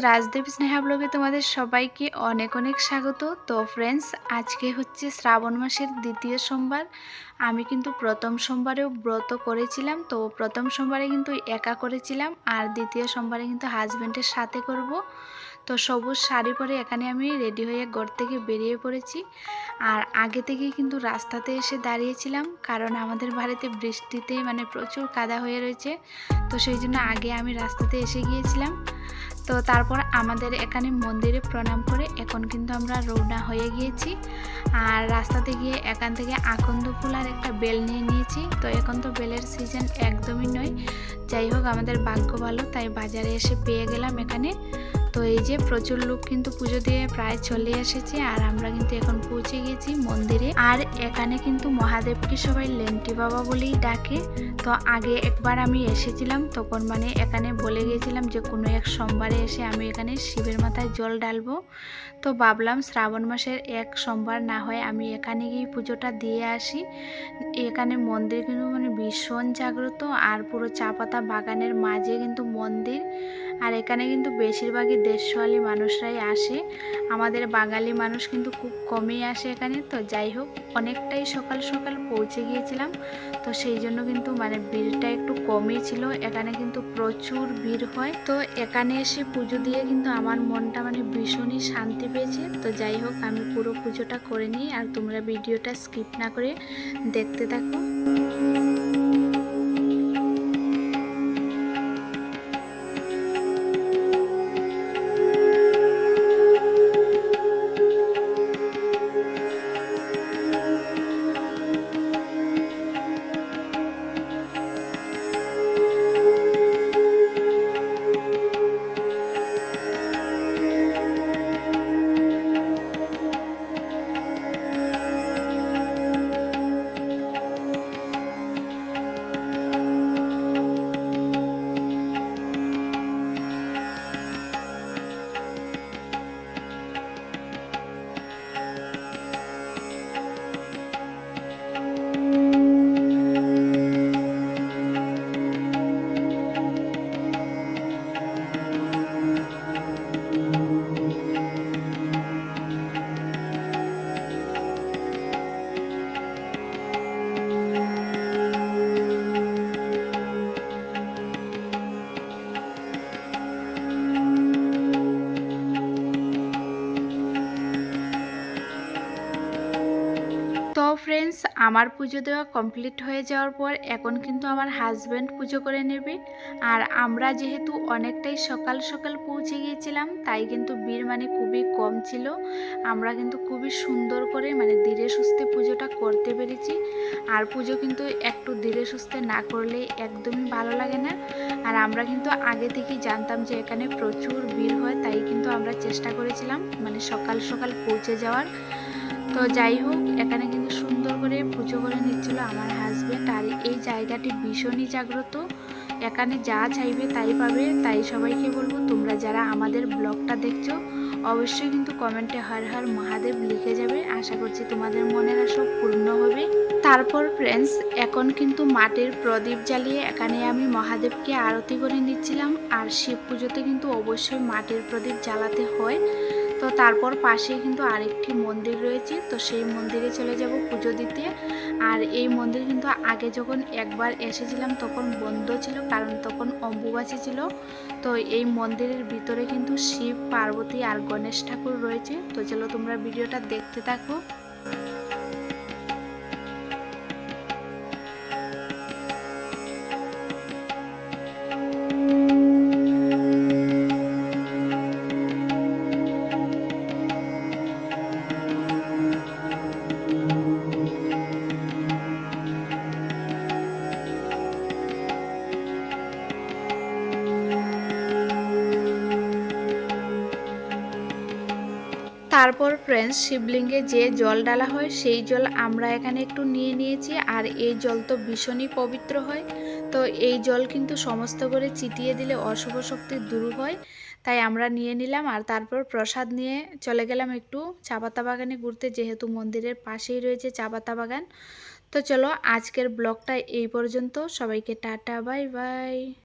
রাজদীপ স্নেহা ব্লগে তোমাদের সবাইকে অনেক অনেক স্বাগত। তো ফ্রেন্ডস, আজকে হচ্ছে শ্রাবণ মাসের দ্বিতীয় সোমবার। আমি কিন্তু প্রথম সোমবারেও ব্রত করেছিলাম, তো প্রথম সোমবারে কিন্তু একা করেছিলাম আর দ্বিতীয় সোমবারে কিন্তু হাজব্যান্ডের সাথে করব। তো সবুজ শাড়ি পরে এখানে আমি রেডি হয়ে ঘর থেকে বেরিয়ে পড়েছি। আর আগে থেকেই কিন্তু রাস্তাতে এসে দাঁড়িয়েছিলাম, কারণ আমাদের বাড়িতে বৃষ্টিতে প্রচুর কাদা হয়ে রয়েছে। তো সেই জন্য আগে আমি রাস্তাতে এসে গিয়েছিলাম। তো তারপর আমাদের এখানে মন্দিরে প্রণাম করে এখন কিন্তু আমরা রওনা হয়ে গিয়েছি। আর রাস্তাতে গিয়ে এখান থেকে আকন্দ ফুল আর একটা বেল নিয়ে নিয়েছি। তো এখন তো বেলের সিজন একদমই নয়, যাই হোক আমাদের ভাগ্য ভালো, তাই বাজারে এসে পেয়ে গেলাম এখানে। তো এই যে প্রচুর লোক কিন্তু পুজো দিয়ে প্রায় চলে এসেছে, আর আমরা কিন্তু এখন পৌঁছে গেছি মন্দিরে। আর এখানে কিন্তু মহাদেবকে সবাই লেন্টি বাবা বলেই ডাকে। তো আগে একবার আমি এসেছিলাম, তখন এখানে বলে গিয়েছিলাম যে কোনো এক সোমবারে এসে আমি এখানে শিবের মাথায় জল ঢালবো। তো ভাবলাম শ্রাবণ মাসের এক সোমবার না হয় আমি এখানে গিয়ে পুজোটা দিয়ে আসি। এখানে মন্দির কিন্তু ভীষণ জাগ্রত, আর পুরো চা পাতা বাগানের মাঝে কিন্তু মন্দির। আর এখানে কিন্তু বেশিরভাগই দেশওয়ালি মানুষরাই আসে, আমাদের বাঙালি মানুষ কিন্তু খুব কমই আসে এখানে। তো যাই হোক, অনেকটাই সকাল সকাল পৌঁছে গিয়েছিলাম, তো সেই জন্য কিন্তু ভিড়টা একটু কমই ছিল। এখানে কিন্তু প্রচুর ভিড় হয়। তো এখানে এসে পুজো দিয়ে কিন্তু আমার মনটা ভীষণই শান্তি পেয়েছে। তো যাই হোক, আমি পুরো পুজোটা করে নিই, আর তোমরা ভিডিওটা স্কিপ না করে দেখতে থাকো। তো ফ্রেন্ডস, আমার পুজো দেওয়া কমপ্লিট হয়ে যাওয়ার পর এখন কিন্তু আমার হাজব্যান্ড পুজো করে নেবে। আর আমরা যেহেতু অনেকটাই সকাল সকাল পৌঁছে গিয়েছিলাম, তাই কিন্তু ভিড় খুবই কম ছিল। আমরা কিন্তু খুবই সুন্দর করে ধীরে সুস্থে পুজোটা করতে পেরেছি। আর পুজো কিন্তু একটু ধীরে সুস্থে না করলে একদমই ভালো লাগে না। আর আমরা কিন্তু আগে থেকেই জানতাম যে এখানে প্রচুর ভিড় হয়, তাই কিন্তু আমরা চেষ্টা করেছিলাম সকাল সকাল পৌঁছে যাওয়ার। তো যাই হোক, এখানে কিন্তু সুন্দর করে পুজো করে নিচ্ছিল আমার হাজব্যান্ড। আর এই জায়গাটি ভীষণই জাগ্রত, এখানে যা চাইবে তাই পাবে। তাই সবাইকে বলবো, তোমরা যারা আমাদের ব্লগটা দেখছো অবশ্যই কিন্তু কমেন্টে হর হর মহাদেব লিখে যাবে। আশা করছি তোমাদের মনের আশা পূর্ণ হবে। তারপর ফ্রেন্ডস, এখন কিন্তু মাটির প্রদীপ জ্বালিয়ে এখানে আমি মহাদেবকে আরতি করে নিচ্ছিলাম। আর শিব পুজোতে কিন্তু অবশ্যই মাটির প্রদীপ জ্বালাতে হয়। তো তারপর পাশেই কিন্তু আরেকটি মন্দির রয়েছে, তো সেই মন্দিরে চলে যাব পুজো দিতে। আর এই মন্দির কিন্তু আগে যখন একবার এসেছিলাম তখন বন্ধ ছিল, কারণ তখন অম্বুবাচী ছিল। তো এই মন্দিরের ভিতরে কিন্তু শিব, পার্বতী আর গণেশ ঠাকুর রয়েছে। তো চলো তোমরা ভিডিওটা দেখতে থাকো। তারপর ফ্রেন্ডস, শিবলিঙ্গে যে জল ঢালা হয় সেই জল আমরা এখানে একটু নিয়ে নিয়েছি। আর এই জল তো ভীষণই পবিত্র হয়, তো এই জল কিন্তু সমস্ত করে ছিটিয়ে দিলে অশুভ শক্তি দূর হয়, তাই আমরা নিয়ে নিলাম। আর তারপর প্রসাদ নিয়ে চলে গেলাম একটু চা পাতা বাগানে ঘুরতে, যেহেতু মন্দিরের পাশেই রয়েছে চা পাতা বাগান। তো চলো, আজকের ব্লগটা এই পর্যন্ত। সবাইকে টাটা, বাই বাই।